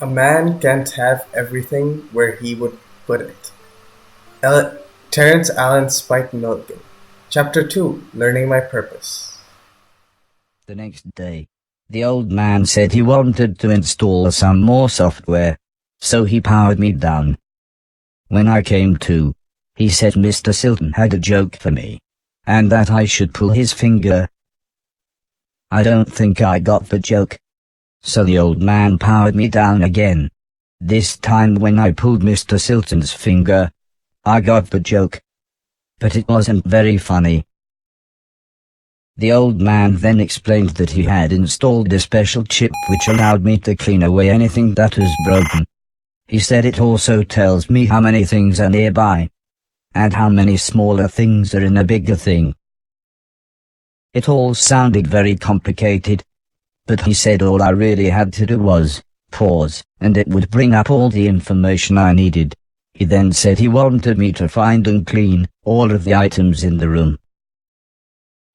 A man can't have everything where he would put it. El- Terrence Allen Spike Milligan. Chapter 2, Learning My Purpose. The next day, the old man said he wanted to install some more software, so he powered me down. When I came to, he said Mr. Silton had a joke for me, and that I should pull his finger. I don't think I got the joke. So the old man powered me down again. This time when I pulled Mr. Silton's finger, I got the joke. But it wasn't very funny. The old man then explained that he had installed a special chip which allowed me to clean away anything that was broken. He said it also tells me how many things are nearby, and how many smaller things are in a bigger thing. It all sounded very complicated, but he said all I really had to do was pause, and it would bring up all the information I needed. He then said he wanted me to find and clean all of the items in the room.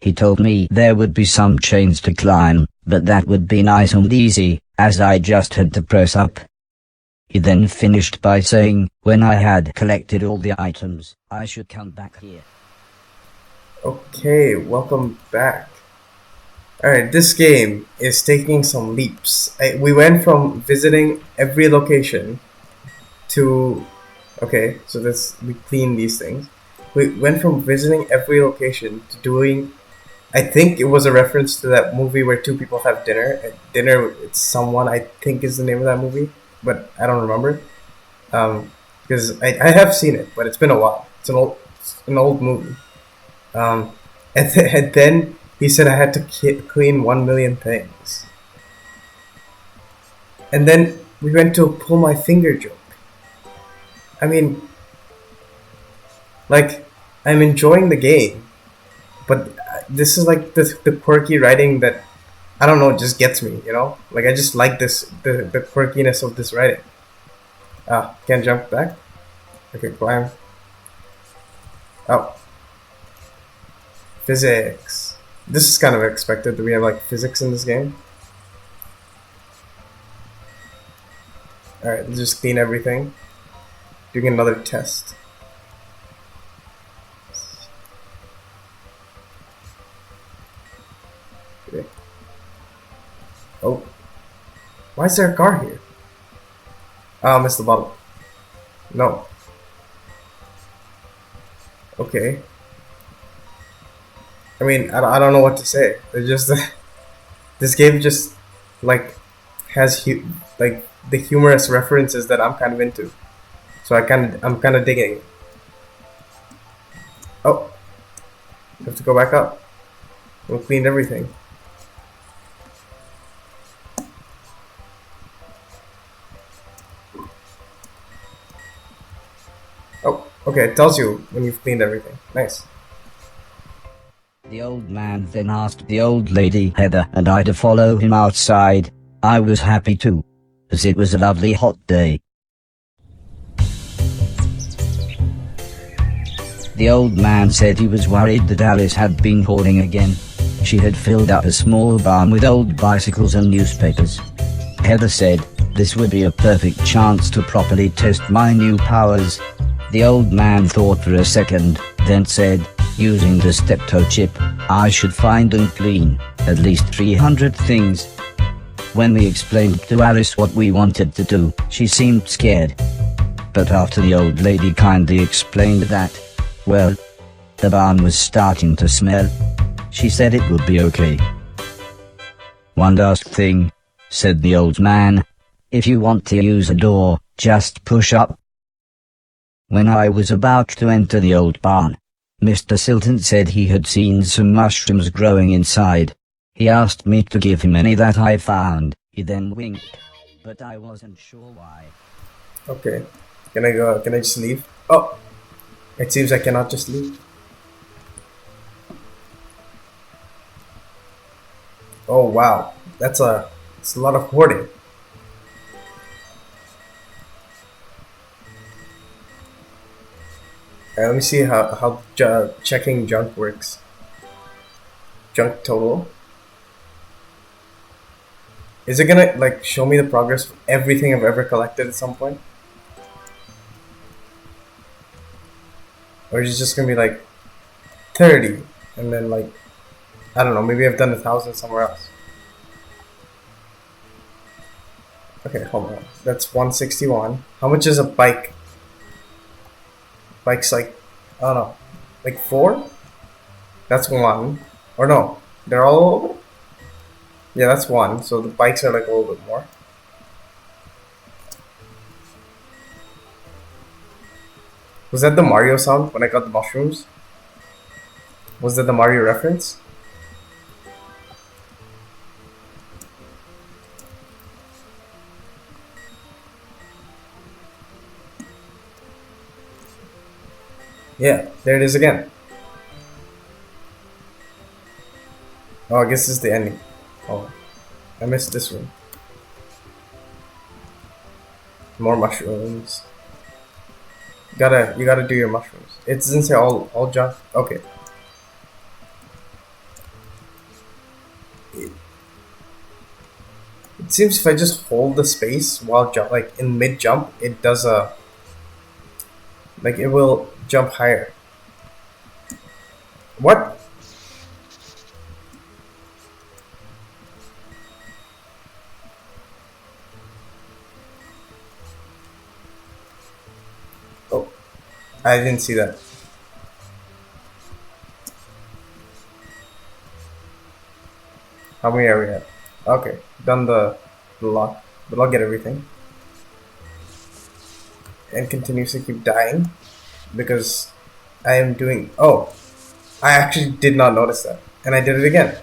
He told me there would be some chains to climb, but that would be nice and easy, as I just had to press up. He then finished by saying, when I had collected all the items, I should come back here. Okay, welcome back. Alright, this game is taking some leaps. We went from visiting every location to... Okay, so we clean these things. We went from visiting every location to doing... I think it was a reference to that movie where two people have dinner. At dinner, it's someone, I think is the name of that movie, but I don't remember. Because I have seen it, but it's been a while. It's an old movie. And then he said I had to clean 1 million things. And then we went to a pull my finger joke. I mean, like, I'm enjoying the game, but this is like the quirky writing that, I don't know, just gets me, you know? Like, I just like the quirkiness of this writing. Can't jump back? Okay, climb. Oh. Physics. This is kind of expected. Do we have like physics in this game? Alright, let's just clean everything. Doing another test. Okay. Oh. Why is there a car here? I missed the bottle. No. Okay. I mean, I don't know what to say. It's just this game just like has like the humorous references that I'm kind of into, so I'm kind of digging it. Oh, I have to go back up. We cleaned everything. Oh, okay. It tells you when you've cleaned everything. Nice. The old man then asked the old lady Heather and I to follow him outside. I was happy too, as it was a lovely hot day. The old man said he was worried that Alice had been hoarding again. She had filled up a small barn with old bicycles and newspapers. Heather said this would be a perfect chance to properly test my new powers. The old man thought for a second, then said, using the steptoe chip, I should find and clean at least 300 things. When we explained to Alice what we wanted to do, she seemed scared. But after the old lady kindly explained that, well, the barn was starting to smell, she said it would be okay. One last thing, said the old man. If you want to use a door, just push up. When I was about to enter the old barn, Mr. Silton said he had seen some mushrooms growing inside. He asked me to give him any that I found. He then winked, but I wasn't sure why. Okay. Can I go? Can I just leave? Oh! It seems I cannot just leave. Oh wow. It's a lot of hoarding. Let me see how checking junk works. Junk total. Is it gonna like show me the progress of everything I've ever collected at some point? Or is it just gonna be like 30 and then like I don't know, maybe I've done 1,000 somewhere else. Okay, hold on. That's 161. How much is a bike? Bike's like I don't know. Like 4? That's 1. Or no. They're all over? Yeah, that's 1. So the bikes are like a little bit more. Was that the Mario sound when I got the mushrooms? Was that the Mario reference? Yeah, there it is again. Oh, I guess this is the ending. Oh, I missed this one. More mushrooms. You gotta do your mushrooms. It doesn't say all junk. Okay. It seems if I just hold the space while jump, like in mid jump, it does a like it will jump higher. What? Oh, I didn't see that. How many are we at? Okay, done the lock, but I'll get everything and continuously keep dying because I am doing. Oh, I actually did not notice that, and I did it again.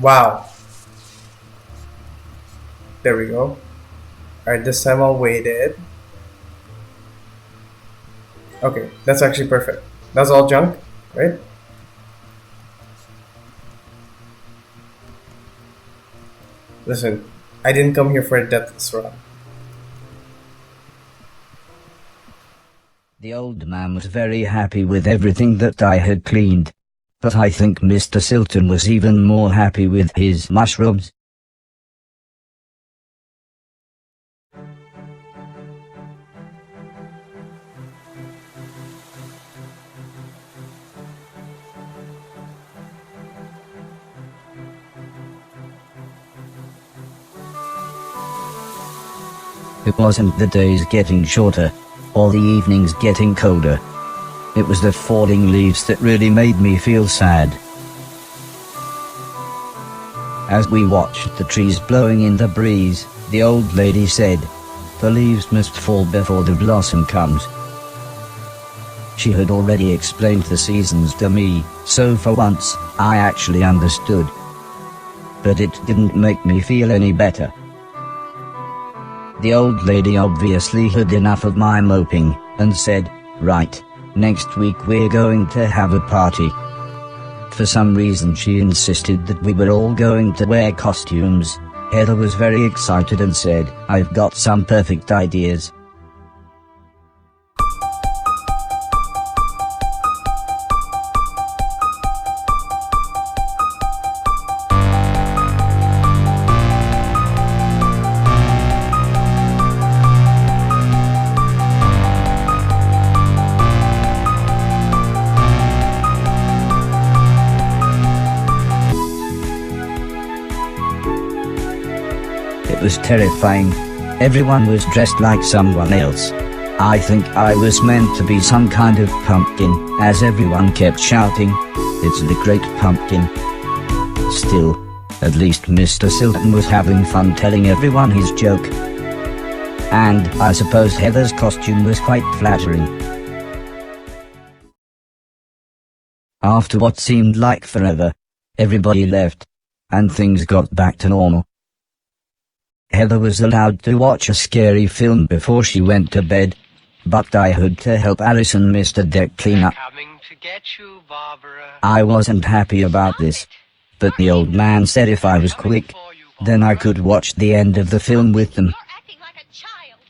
Wow. There we go. Alright, this time I'll wait it. Okay, that's actually perfect. That's all junk, right? Listen, I didn't come here for a deathless run. The old man was very happy with everything that I had cleaned. But I think Mr. Silton was even more happy with his mushrooms. It wasn't the days getting shorter, or the evenings getting colder. It was the falling leaves that really made me feel sad. As we watched the trees blowing in the breeze, the old lady said, "The leaves must fall before the blossom comes." She had already explained the seasons to me, so for once, I actually understood. But it didn't make me feel any better. The old lady obviously had enough of my moping, and said, "Right, next week we're going to have a party." For some reason she insisted that we were all going to wear costumes. Heather was very excited and said, "I've got some perfect ideas." It was terrifying. Everyone was dressed like someone else. I think I was meant to be some kind of pumpkin, as everyone kept shouting, "It's the Great Pumpkin." Still, at least Mr. Silton was having fun telling everyone his joke. And I suppose Heather's costume was quite flattering. After what seemed like forever, everybody left, and things got back to normal. Heather was allowed to watch a scary film before she went to bed, but I had to help Alice and Mr. Deck clean up. Coming to get you, Barbara. I wasn't happy about this, but the old man said if I was quick, then I could watch the end of the film with them. You're acting like a child.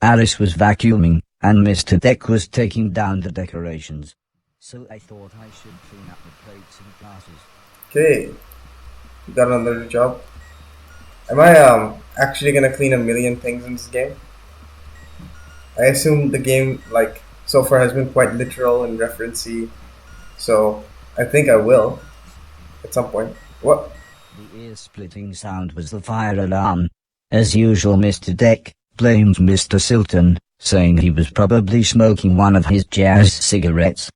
Alice was vacuuming, and Mr. Deck was taking down the decorations. So I thought I should clean up the plates and glasses. Okay, you got another job. Am I actually gonna clean a million things in this game? I assume the game like so far has been quite literal and referencey, so I think I will at some point. What? The ear-splitting sound was the fire alarm. As usual, Mr. Deck blamed Mr. Silton, saying he was probably smoking one of his jazz cigarettes.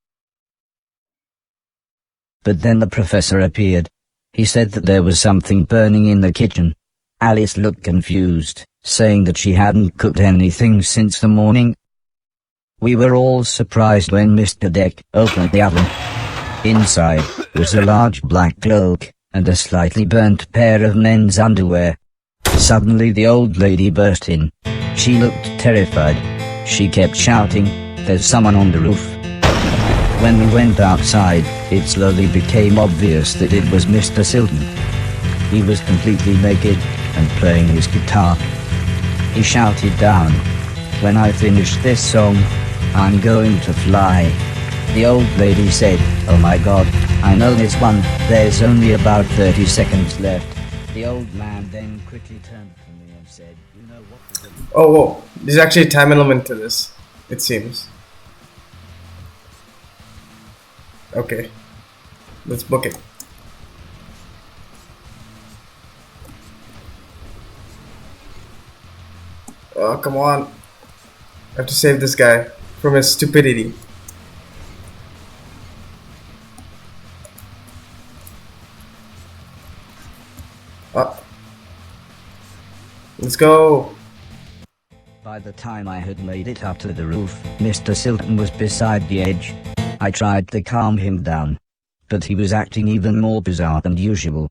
But then the professor appeared. He said that there was something burning in the kitchen. Alice looked confused, saying that she hadn't cooked anything since the morning. We were all surprised when Mr. Deck opened the oven. Inside was a large black cloak and a slightly burnt pair of men's underwear. Suddenly the old lady burst in. She looked terrified. She kept shouting, "There's someone on the roof." When we went outside, it slowly became obvious that it was Mr. Silton. He was completely naked and playing his guitar. He shouted down, "When I finish this song, I'm going to fly." The old lady said, "Oh my God, I know this one, there's only about 30 seconds left." The old man then quickly turned to me and said, "You know what to do." Oh, whoa! There's actually a time element to this. It seems. Okay, let's book it. Oh, come on. I have to save this guy from his stupidity. Let's go. By the time I had made it up to the roof, Mr. Silton was beside the edge. I tried to calm him down, but he was acting even more bizarre than usual.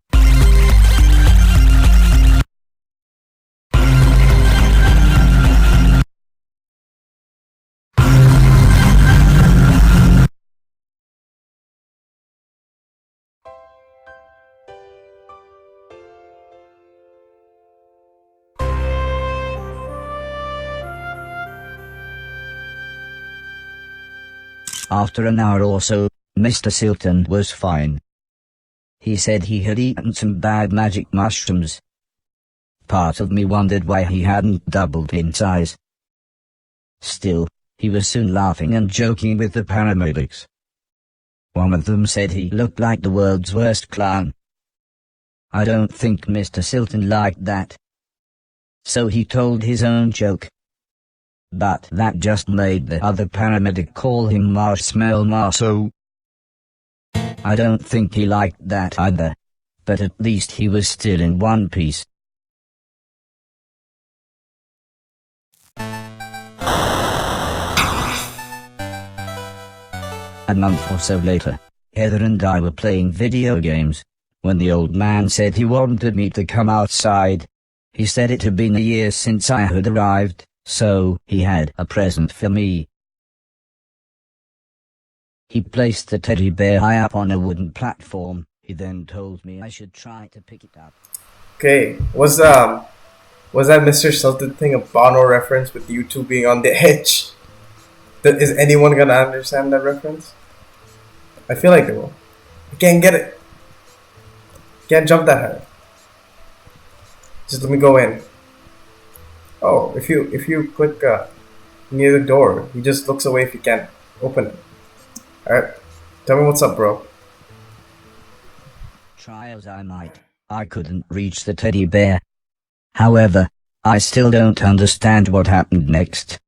After an hour or so, Mr. Silton was fine. He said he had eaten some bad magic mushrooms. Part of me wondered why he hadn't doubled in size. Still, he was soon laughing and joking with the paramedics. One of them said he looked like the world's worst clown. I don't think Mr. Silton liked that. So he told his own joke. But that just made the other paramedic call him Marshmallow Marceau. I don't think he liked that either, but at least he was still in one piece. A month or so later, Heather and I were playing video games, when the old man said he wanted me to come outside. He said it had been a year since I had arrived, so he had a present for me. He placed the teddy bear high up on a wooden platform. He then told me I should try to pick it up. Okay, was that Mr. Sultan thing a Bono reference with you two being on the edge? Is anyone gonna understand that reference? I feel like they will. I can't get it. Can't jump that high. Just let me go in. Oh, if you click near the door, he just looks away if you can't open it. Alright. Tell me what's up, bro. Try as I might, I couldn't reach the teddy bear. However, I still don't understand what happened next.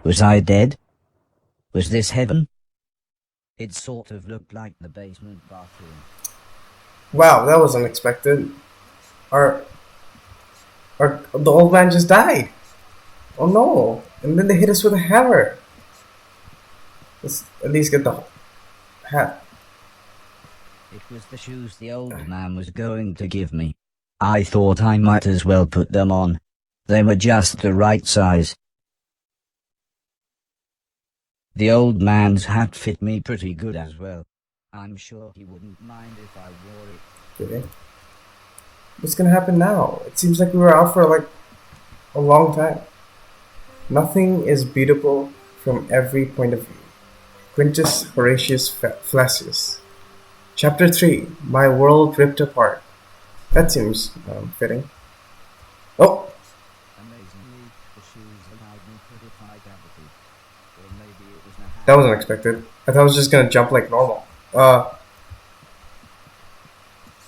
Was I dead? Was this heaven? It sort of looked like the basement bathroom. Wow, that was unexpected. Our, the old man just died. Oh no! And then they hit us with a hammer. Let's at least get the hat. It was the shoes the old man was going to give me. I thought I might as well put them on. They were just the right size. The old man's hat fit me pretty good as well. I'm sure he wouldn't mind if I wore it. Okay. What's gonna happen now? It seems like we were out for like a long time. Nothing is beautiful from every point of view. Quintus Horatius Flacius. Chapter 3. My World Ripped Apart. That seems fitting. Oh! Amazingly, the shoes allowed me to defy gravity. Or maybe it was a hat. That wasn't expected. I thought I was just gonna jump like normal.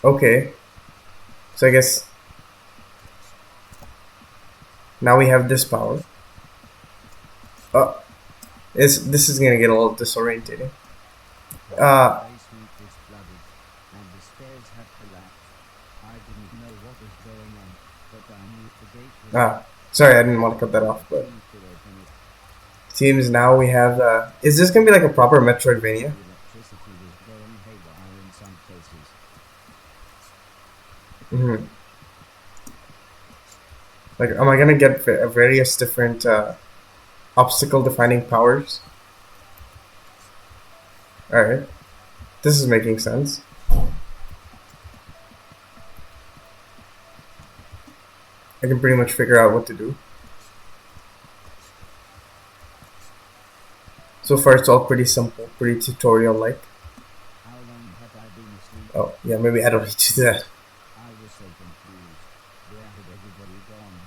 Okay. So I guess now we have this power. This is gonna get a little disorientating. The basement is flooded, and the stairs have collapsed. I didn't know what was going on, but I knew the gate was Sorry, I didn't want to cut that off, but open to open it. seems now we have. Is this gonna be like a proper Metroidvania? The electricity was going haywire in some places. Like, am I gonna get various different obstacle-defining powers? All right, this is making sense. I can pretty much figure out what to do. So far, it's all pretty simple, pretty tutorial-like. How long have I been asleep? Oh, yeah, maybe I don't need to do that. I was so confused. Where had everybody gone?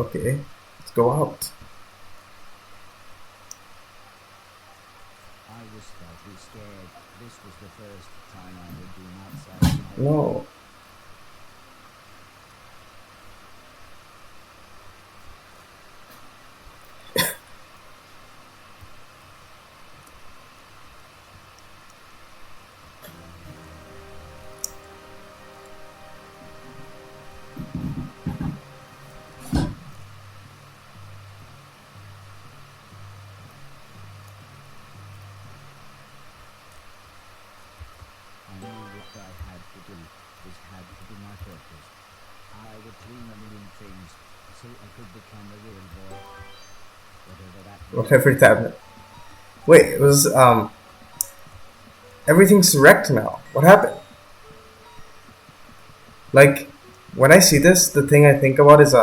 Okay, let's go out. I was slightly scared. This was the first time I had been outside. No. I knew what I had to do. This had to be my purpose. I would clean a million things so I could become a real boy. Whatever that means. Whatever that. Wait, it was everything's wrecked now. What happened? Like, when I see this, the thing I think about is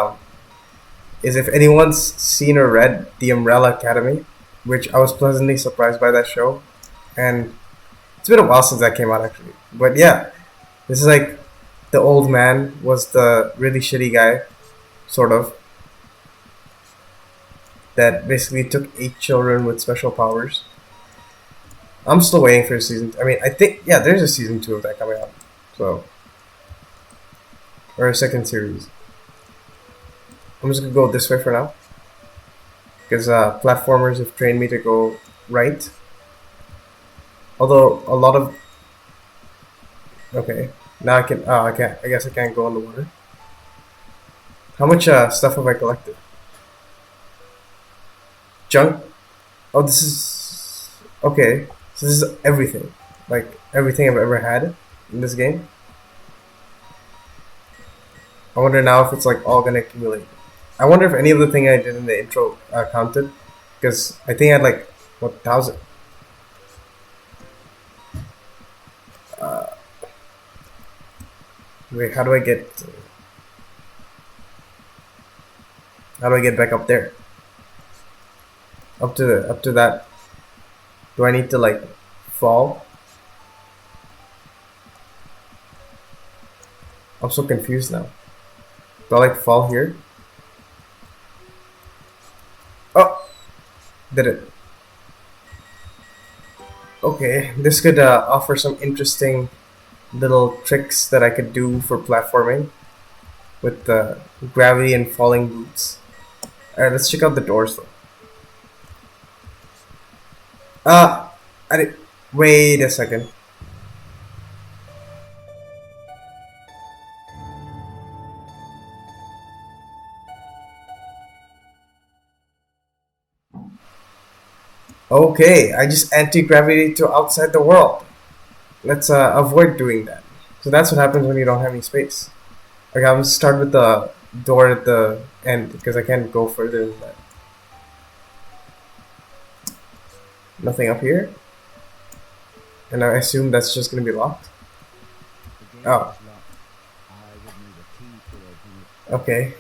if anyone's seen or read The Umbrella Academy, which I was pleasantly surprised by that show, and it's been a while since that came out actually. But yeah, this is like the old man was the really shitty guy, sort of, that basically took 8 children with special powers. I'm still waiting for a season. I mean, I think yeah, there's a season 2 of that coming out, so or a second series. I'm just gonna go this way for now because platformers have trained me to go right. Although a lot of okay, now I can. I can't. I guess I can't go in the water. How much stuff have I collected? Junk. Oh, this is okay. So this is everything, like everything I've ever had in this game. I wonder now if it's like all gonna accumulate. I wonder if any of the thing I did in the intro counted, because I think I had like what 1,000. Wait, how do I get? How do I get back up there? Up to that. Do I need to like fall? I'm so confused now. Do I like fall here? Oh, did it? Okay, this could offer some interesting little tricks that I could do for platforming with the gravity and falling boots. Alright, let's check out the doors though. Uh, I did, wait a second. Okay, I just anti-gravity to outside the world. Let's avoid doing that. So that's what happens when you don't have any space. Okay, I'm gonna start with the door at the end because I can't go further than that. Nothing up here, and I assume that's just gonna be locked. Oh, okay.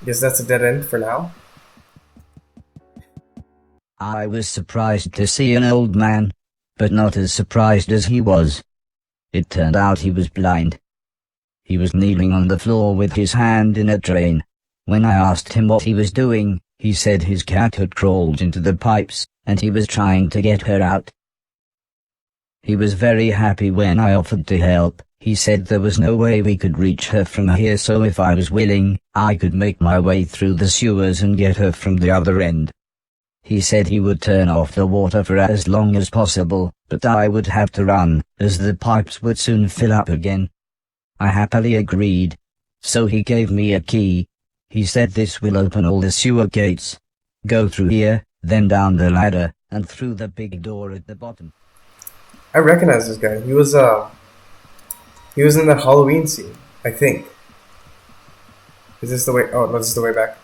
Guess that's a dead end for now. I was surprised to see an old man, but not as surprised as he was. It turned out he was blind. He was kneeling on the floor with his hand in a drain. When I asked him what he was doing, he said his cat had crawled into the pipes, and he was trying to get her out. He was very happy when I offered to help. He said there was no way we could reach her from here, so if I was willing, I could make my way through the sewers and get her from the other end. He said he would turn off the water for as long as possible, but I would have to run, as the pipes would soon fill up again. I happily agreed. So he gave me a key. He said this will open all the sewer gates. Go through here, then down the ladder, and through the big door at the bottom. I recognize this guy. He was in the Halloween scene, I think. Is this the way? Oh, no, this is the way back.